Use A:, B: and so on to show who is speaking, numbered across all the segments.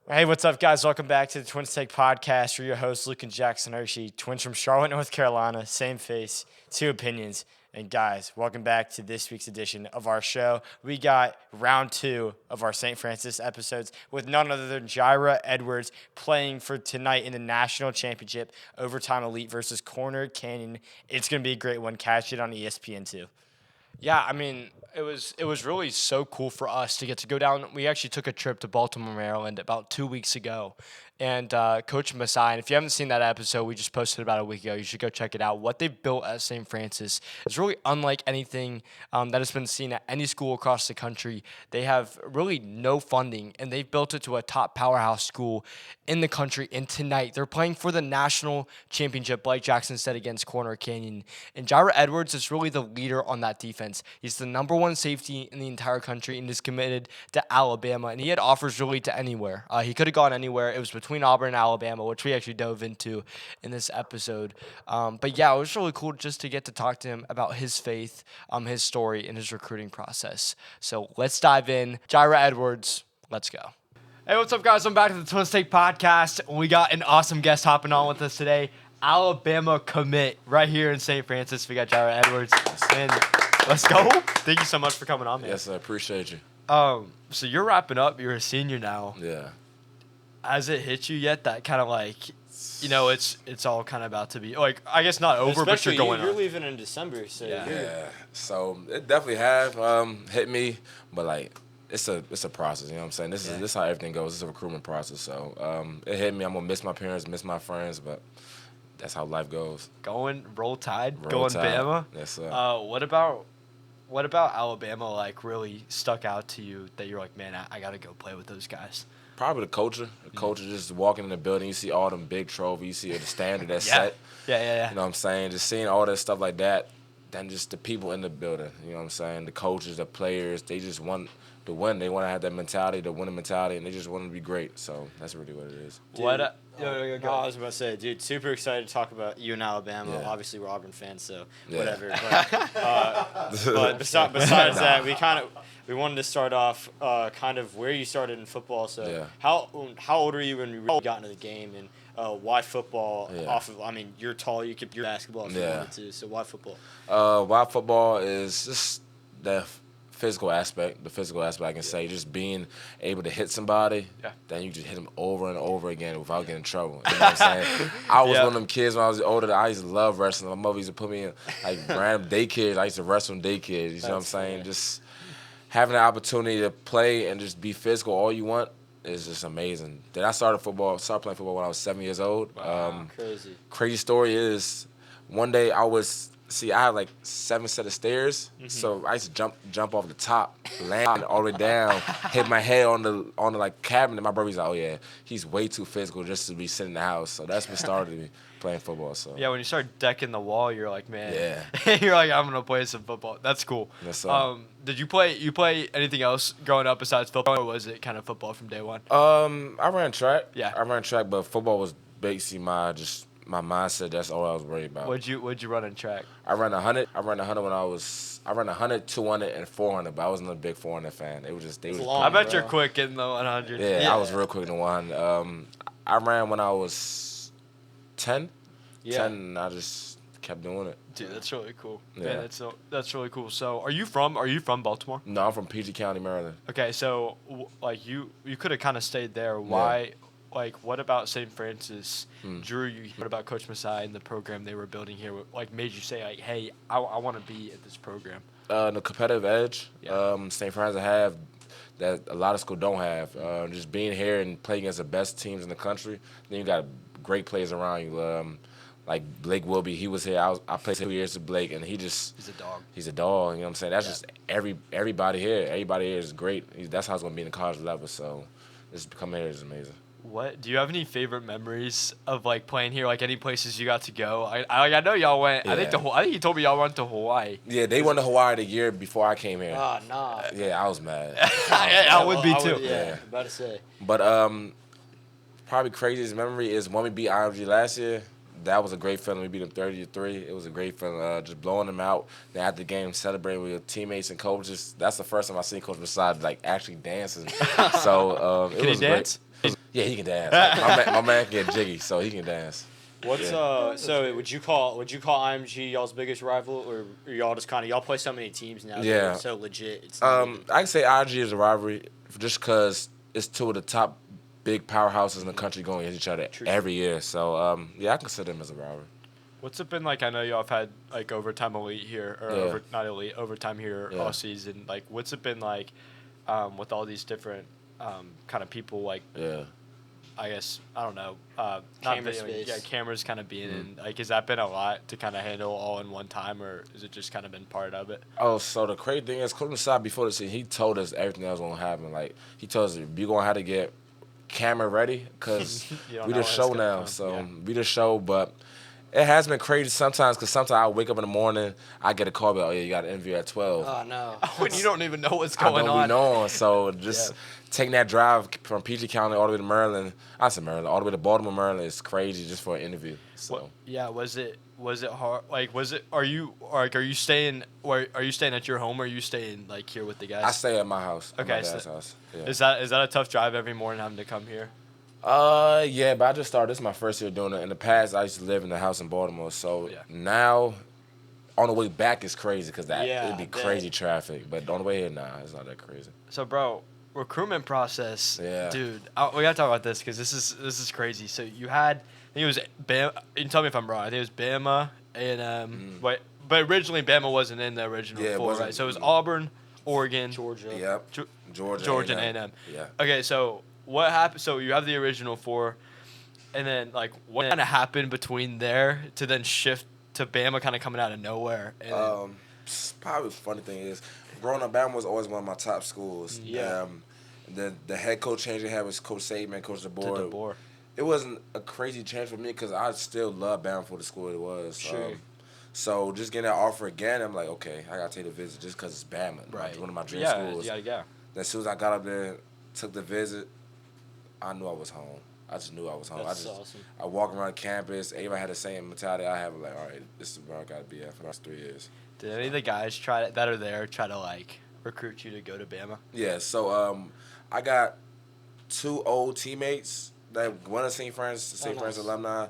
A: Hey, what's up, guys? Welcome back to the Twins Take Podcast. We're your hosts, Luke and Jackson Hershey, twins from Charlotte, North Carolina. Same face, two opinions. And guys, welcome back to this week's edition of our show. We got round 2 of our St. Francis episodes with none other than Jireh Edwards playing for tonight in the National Championship Overtime Elite versus Corner Canyon. It's going to be a great one. Catch it on ESPN2.
B: Yeah, I mean, it was really so cool for us to get to go down. We actually took a trip to Baltimore, Maryland about 2 weeks ago. And Coach Masai, and if you haven't seen that episode, we just posted about a week ago. You should go check it out. What they've built at St. Francis is really unlike anything that has been seen at any school across the country. They have really no funding, and they've built it to a top powerhouse school in the country. And tonight, they're playing for the national championship, like Jackson said, against Corner Canyon. And Jireh Edwards is really the leader on that defense. He's the number 1 safety in the entire country and is committed to Alabama. And he had offers really to anywhere. He could have gone anywhere. It was between Auburn and Alabama, which we actually dove into in this episode. But yeah, it was really cool just to get to talk to him about his faith, his story, and his recruiting process. So let's dive in. Jireh Edwards, let's go. Hey, what's up, guys? I'm back to the Twins Take Podcast. We got an awesome guest hopping on with us today. Alabama commit right here in St. Francis. We got Jireh Edwards. And let's go. Thank you so much for coming on, man.
C: Yes, I appreciate you.
B: So you're wrapping up. You're a senior now.
C: Yeah.
B: Has it hit you yet that kind of like, you know, it's all kind of about to be, like, I guess not over, but you're going
A: You're
B: on.
A: leaving in December, so
C: Yeah. So it definitely have hit me, but like it's a process. You know what I'm saying? This is how everything goes. It's a recruitment process. So it hit me. I'm gonna miss my parents, miss my friends, but that's how life goes.
B: Roll Tide,
C: Roll
B: going
C: Tide.
B: Bama.
C: Yes, sir.
B: What about Alabama, like, really stuck out to you that you're like, man, I got to go play with those guys?
C: Probably the culture. The culture, just walking in the building, you see all them big trophies, you see the standard that's set.
B: Yeah.
C: You know what I'm saying? Just seeing all that stuff like that, then just the people in the building. You know what I'm saying? The coaches, the players, they just want to win. They want to have that mentality, the winning mentality, and they just want to be great. So that's really what it is.
A: Dude,
B: Go.
A: I was about to say, dude, super excited to talk about you and Alabama.
C: Yeah.
A: Obviously, we're Auburn fans, so
C: Yeah.
A: whatever. But besides that, we wanted to start off kind of where you started in football. So
C: Yeah.
A: how old were you when you really got into the game, and why football?
C: Yeah.
A: You're tall, you could basketball if you
C: Yeah.
A: wanted to. So why football?
C: Why football is just the physical aspect. The physical aspect, I can say, just being able to hit somebody, then you just hit them over and over again without getting in trouble. You know what I'm saying? I was one of them kids when I was older that I used to love wrestling. My mother used to put me in like random daycares. I used to wrestle in daycares. You know what I'm saying? Just having the opportunity to play and just be physical all you want is just amazing. Then I started playing football when I was 7 years old.
A: Wow, crazy.
C: Crazy story is one day I had like 7 set of stairs, so I used to jump off the top, land all the way down, hit my head on the like cabinet. My brother's like, oh yeah, he's way too physical just to be sitting in the house. So that's what started me playing football. So
B: Yeah, when you start decking the wall, you're like, man.
C: Yeah.
B: You're like, I'm gonna play some football. That's cool.
C: Yes, sir.
B: Did you play anything else growing up besides football, or was it kind of football from day one?
C: I ran track.
B: Yeah.
C: I ran track, but football was basically my mindset. That's all I was worried about.
B: What'd you run in track?
C: I ran 100. I ran 100, 200, and 400, but I wasn't a big 400 fan. They was
A: long.
B: I bet
A: bro.
B: you're quick getting the 100.
C: Yeah, I was real quick in the 100. I ran when I was 10.
A: Yeah.
C: 10, and I just kept doing it.
B: Dude, that's really cool.
C: Yeah.
B: Man, that's really cool. So, are you from Baltimore?
C: No, I'm from PG County, Maryland.
B: Okay, so like you could have kind of stayed there. Why? Like, what about St. Francis drew you? What about Coach Masai and the program they were building here? Like, made you say, like, hey, I want to be at this program?
C: The competitive edge
B: Yeah.
C: St. Francis have that a lot of schools don't have. Just being here and playing against the best teams in the country. Then you got great players around you. Like Blake Wilby, he was here. I played 2 years with Blake, and he's
B: a dog.
C: He's a dog. You know what I'm saying? That's just everybody here. Everybody here is great. That's how it's gonna be in the college level. So, just coming here is amazing.
B: What do you have any favorite memories of like playing here? Like any places you got to go? I know y'all went.
C: Yeah.
B: I think you told me y'all went to Hawaii.
C: Yeah, they went to Hawaii the year before I came here.
A: Ah, nah.
C: Yeah, I was mad.
B: I would be too.
A: Yeah, about to say.
C: But probably craziest memory is when we beat IMG last year. That was a great feeling. We beat them 30-3. It was a great feeling, just blowing them out. Then after the game, celebrating with your teammates and coaches. That's the first time I seen Coach Masai like actually dancing. So it
B: Can
C: was
B: he dance?
C: great. Yeah, he can dance. my man can get jiggy, so he can dance.
A: What's so would you call IMG y'all's biggest rival, or y'all just kind of y'all play so many teams now?
C: Yeah.
A: That it's so legit. It's not even-
C: I can say IG is a rivalry just because it's two of the top big powerhouses in the country going against each other every year. So yeah, I consider them as a rivalry.
B: What's it been like? I know y'all have had like overtime elite here, or not elite, overtime here all season. Like, what's it been like with all these different kind of people? Like, I guess I don't know. Cameras kind of being in. Like, has that been a lot to kind of handle all in one time, or has it just kind of been part of it?
C: Oh, so the crazy thing is, Coach Masai before the season, he told us everything that was gonna happen. Like, he told us you're gonna have to get camera ready because we the show now. So we the show, but. It has been crazy sometimes because sometimes I wake up in the morning, I get a call about, oh, yeah, you got an interview at 12.
A: Oh, no.
B: When you don't even know what's going on.
C: I don't be knowing. So just taking that drive from PG County all the way to Maryland, I said Maryland, all the way to Baltimore, Maryland is crazy just for an interview. So
B: was it hard? Like, are you staying at your home, or are you staying like here with the guys?
C: I stay at my house.
B: Okay,
C: at my dad's house. Yeah.
B: Is that a tough drive every morning having to come here?
C: Yeah, but I just started. This is my first year doing it. In the past, I used to live in the house in Baltimore. So now, on the way back, it's crazy because it'd be crazy traffic. But on the way here, it's not that crazy.
B: So, bro, recruitment process, dude. We gotta talk about this because this is crazy. So you had, I think it was Bama. You can tell me if I'm wrong. I think it was Bama and but originally Bama wasn't in the original four, right? So it was Auburn, Oregon,
A: Georgia.
C: Yep.
B: Georgia and A&M.
C: Yeah.
B: Okay, so. What happened? So you have the original four, and then like what kind of happened between there to then shift to Bama, kind of coming out of nowhere? And
C: probably the funny thing is, growing up, Bama was always one of my top schools.
A: Yeah.
C: The head coach change they had was Coach Saban, Coach DeBoer. It wasn't a crazy change for me because I still love Bama for the school it was.
A: Sure.
C: So just getting that offer again, I'm like, okay, I gotta take the visit just because it's Bama,
B: right?
C: One of my dream schools.
B: Yeah.
C: As soon as I got up there, took the visit. I knew I was home. I just knew I was home.
A: That's awesome.
C: I walk around campus. Everybody had the same mentality I have. Like, all right, this is where I got to be at for the next 3 years.
B: Did any of the guys that are there try to like recruit you to go to Bama?
C: Yeah. So I got 2 old teammates. One of St. Francis alumni,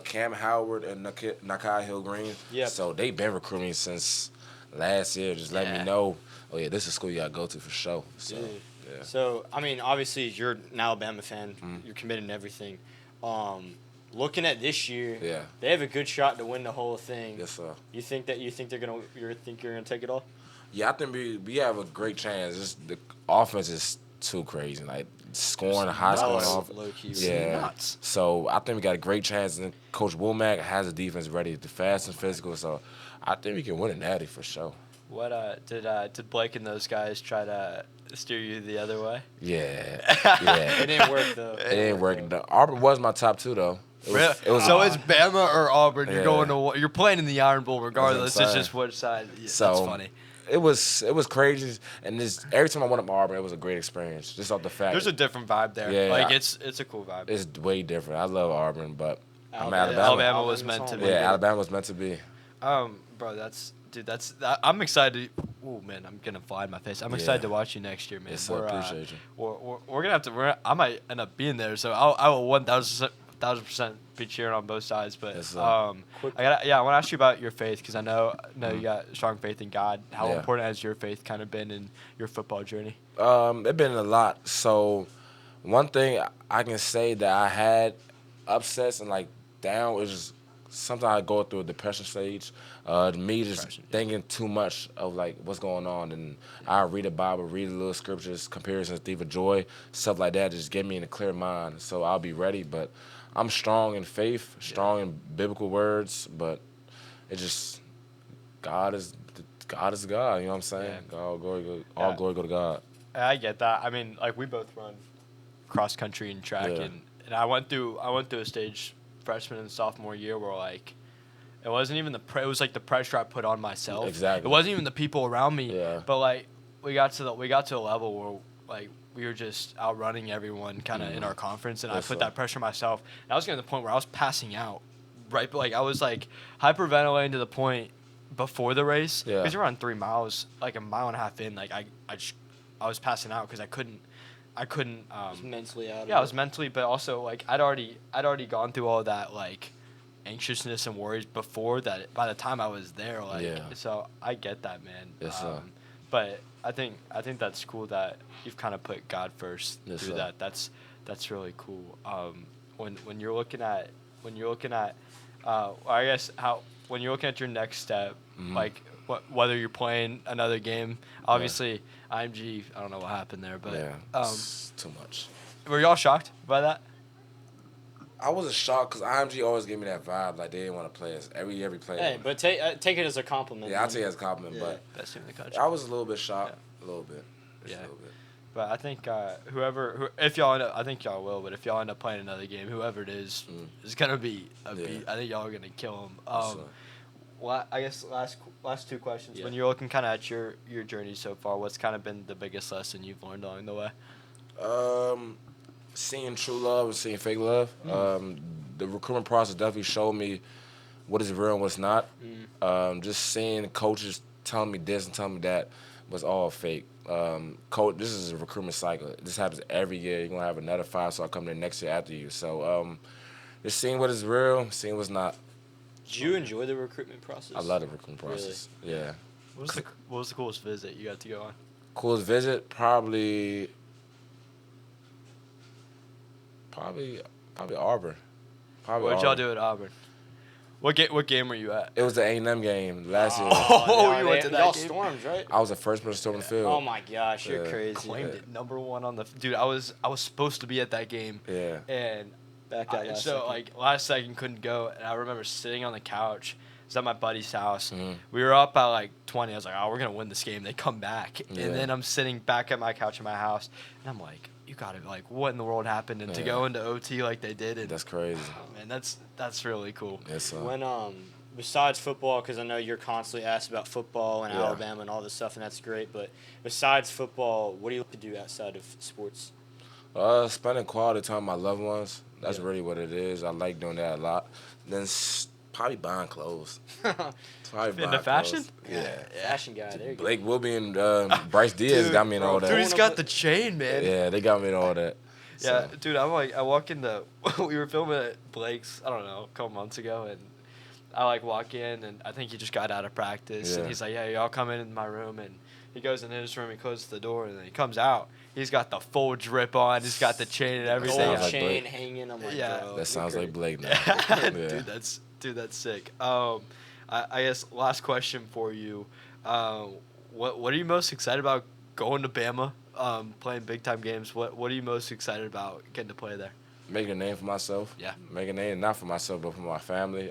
C: Cam Howard and Nakai Hill Green.
A: Yeah.
C: So they've been recruiting me since last year. Just letting me know, oh yeah, this is a school you got to go to for sure. So. Yeah.
A: So, I mean, obviously, you're an Alabama fan. You're committed to everything. Looking at this year, they have a good shot to win the whole thing.
C: Yes, sir.
A: You think you're gonna take it all?
C: Yeah, I think we have a great chance. Just the offense is too crazy. Like scoring, high scoring offense.
A: Low key.
C: Yeah.
B: Nuts.
C: So I think we got a great chance. And Coach Womack has a defense ready, the fast and physical. So I think we can win a natty for sure.
B: What did Blake and those guys try to steer you the other way?
C: Yeah.
A: It didn't work though.
C: It didn't work. Auburn was my top 2 though.
B: It was so it's Bama or Auburn. You're playing in the Iron Bowl regardless. It's just which side. Yeah,
C: so,
B: that's funny.
C: It was crazy, and every time I went up to Auburn, it was a great experience. Just off the fact
B: there's a different vibe there.
C: Yeah,
B: like it's a cool vibe.
C: It's way different. I love Auburn, but I'm
A: Alabama.
B: Alabama was meant to be.
C: Yeah, Alabama was meant to be.
B: Bro, I'm excited. Oh man, I'm gonna fly in my face. I'm excited to watch you next year, man.
C: Yes, I appreciate you.
B: We're gonna have to. I might end up being there, so I will 1,000% be cheering on both sides. But
C: yes,
B: I want to ask you about your faith because I know you got strong faith in God. How important has your faith kind of been in your football journey?
C: It's been a lot. So one thing I can say that I had upsets and like down was just sometimes I go through a depression stage. Me just thinking too much of like what's going on, and I read the Bible, read the little scriptures, comparisons, thief of joy, stuff like that. Just get me in a clear mind, so I'll be ready. But I'm strong in faith, strong in biblical words, but it just God is God. You know what I'm saying?
B: Yeah.
C: All glory go to God.
B: I get that. I mean, like we both run cross country and track, and I went through a stage freshman and sophomore year where like it wasn't even it was like the pressure I put on myself.
C: Exactly.
B: It wasn't even the people around me.
C: Yeah.
B: But like we got to a level where like we were just outrunning everyone kind of in our conference, and I put that pressure on myself. And I was getting to the point where I was passing out, right? But like I was like hyperventilating to the point before the race because you're on 3 miles, like a mile and a half in, like I was passing out because I couldn't I couldn't.
A: Just mentally out.
B: Yeah, I was mentally, but also like I'd already gone through all that like anxiousness and worries before that. By the time I was there, like so I get that, man.
C: Yes, sir.
B: But I think that's cool that you've kind of put God first
C: Yes,
B: through
C: sir.
B: that. That's really cool. When you're looking at I guess when you're looking at your next step, like whether you're playing another game, obviously IMG, I don't know what happened there, but
C: it's too much.
B: Were y'all shocked by that?
C: I wasn't shocked because IMG always gave me that vibe like they didn't want to play us every player.
A: Hey, but take it as a compliment.
C: Yeah, I'll take it as a compliment, but
B: best team in the country.
C: I was a little bit shocked, a little bit.
B: Yeah.
C: A little bit.
B: But I think if y'all end up, I think y'all will. But if y'all end up playing another game, whoever it is gonna be a beat. I think y'all are gonna kill them. Well, I guess last two questions.
A: Yeah.
B: When you're looking kind of at your journey so far, what's kind of been the biggest lesson you've learned along the way?
C: Seeing true love and seeing fake love. The recruitment process definitely showed me what is real and what's not. Just seeing coaches telling me this and telling me that was all fake. Coach, this is a recruitment cycle. This happens every year. You're going to have another 5-star come there next year after you. So just seeing what is real, seeing what's not.
A: Did you enjoy the recruitment process?
C: I love the recruitment process. Really? Yeah.
B: What was the coolest visit you got to go on?
C: Coolest visit? Probably Auburn.
B: What did y'all do at Auburn? What game were you at?
C: It was the A&M game last year.
B: You went to that
A: y'all
B: game?
A: stormed, right?
C: I was the first person to storm the field.
A: Oh my gosh, you're crazy.
B: Claimed it #1 on the dude. I was supposed to be at that game.
C: Yeah.
B: And
A: Back out last second.
B: last second couldn't go, and I remember sitting on the couch. It was at my buddy's house. We were up by 20. I was like, oh, we're gonna win this game. They come back, and then I'm sitting back at my couch in my house, and I'm like, you gotta what in the world happened? And to go into OT like they did, and
C: that's crazy.
B: Man, that's really cool.
C: Yes, sir.
A: When besides football, because I know you're constantly asked about football and Alabama and all this stuff, and that's great. But besides football, what do you like to do outside of sports?
C: Spending quality time with my loved ones. That's really what it is. I like doing that a lot. Then probably buying clothes.
B: Into fashion?
C: Yeah.
A: Fashion guy. There you go.
C: Blake Wilby and Bryce Diaz got me in all that.
B: Dude, he's got the chain, man.
C: Yeah, they got me in all that.
B: Yeah, dude, I walk in we were filming at Blake's, I don't know, a couple months ago, and I walk in, and I think he just got out of practice, and he's like, yeah, y'all come in my room, and he goes in his room, he closes the door, and then he comes out. He's got the full drip on, he's got the chain and everything.
A: Gold
C: like
A: chain
C: Blake.
A: hanging. I'm like,
B: Yeah.
A: bro,
C: That sounds like Blake now.
B: Dude, that's sick. I guess last question for you. What are you most excited about going to Bama? Playing big time games. What are you most excited about getting to play there?
C: Making a name for myself.
B: Yeah.
C: Making a name not for myself but for my family.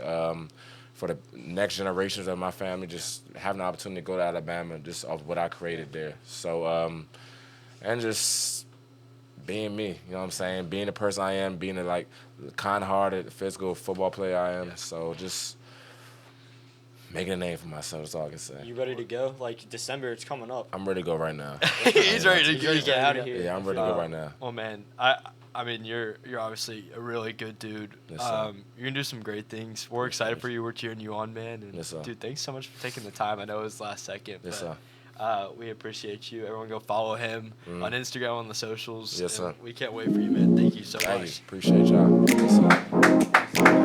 C: For the next generations of my family, just having the opportunity to go to Alabama, just off what I created there. So, and just being me, you know what I'm saying? Being the person I am, being the kind-hearted, physical football player I am. Yeah. So just making a name for myself. That's all I can say.
A: You ready to go? December, it's coming up.
C: I'm ready to go right now.
B: He's ready to
A: get out of here.
C: Yeah, I'm ready to go right now.
B: Well, man, I mean, you're obviously a really good dude.
C: Yes,
B: you're gonna do some great things. We're excited for you. We're cheering you on, man. And
C: yes, sir.
B: Dude, thanks so much for taking the time. I know it was last second.
C: Yes,
B: but,
C: sir.
B: We appreciate you. Everyone go follow him on Instagram, on the socials.
C: Yes, sir.
B: We can't wait for you, man. Thank you so much.
C: Appreciate y'all. Yes, sir.